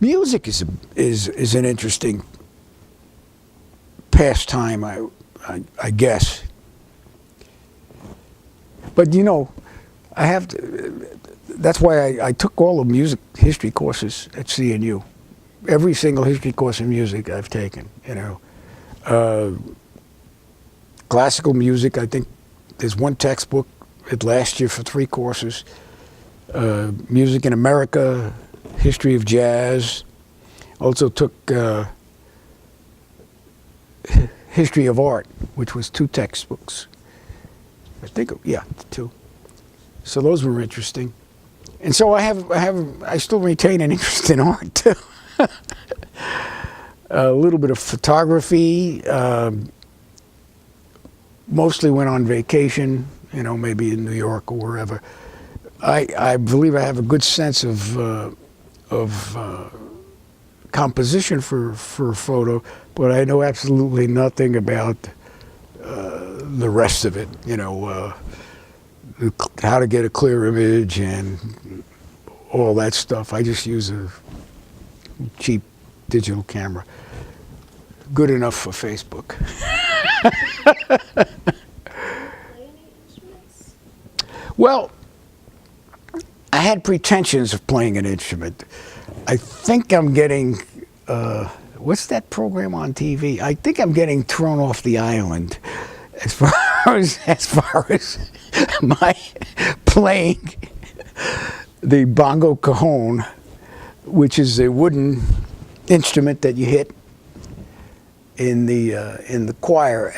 Music is an interesting pastime, I guess. But you know, I have to, that's why I took all the music history courses at CNU. Every single history course in music I've taken, you know. Classical music, I think there's one textbook at last year for 3 courses. Music in America, history of jazz. Also took history of art, which was 2 textbooks. I think, yeah, 2. So those were interesting. And so I still retain an interest in art too. A little bit of photography. Mostly went on vacation, you know, maybe in New York or wherever. I believe I have a good sense of composition for photo, but I know absolutely nothing about the rest of it. You know, how to get a clear image and all that stuff. I just use a cheap digital camera. Good enough for Facebook. Well, I had pretensions of playing an instrument. I think I'm getting, what's that program on TV? I think I'm getting thrown off the island as far as my playing the bongo cajon, which is a wooden instrument that you hit in the choir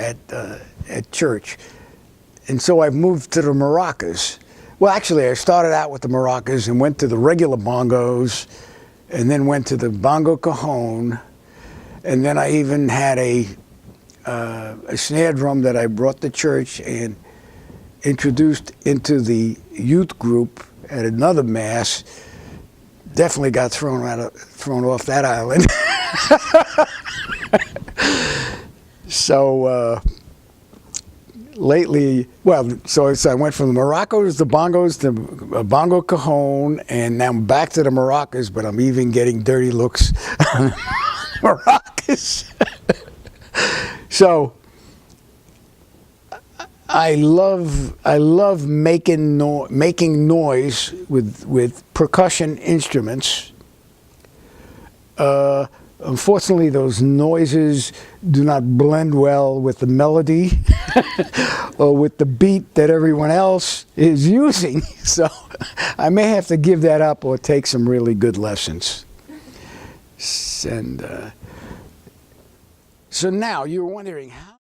at church. And so I've moved to the maracas. Well, actually, I started out with the maracas and went to the regular bongos, and then went to the bongo cajon, and then I even had a snare drum that I brought to church and introduced into the youth group at another mass. Definitely got thrown off that island. So lately, well, so I went from the maracas, the bongos, to bongo cajon, and now I'm back to the maracas, but I'm even getting dirty looks on the maracas. So I love making noise with percussion instruments. Unfortunately, those noises do not blend well with the melody or with the beat that everyone else is using. So I may have to give that up or take some really good lessons. And so now you're wondering how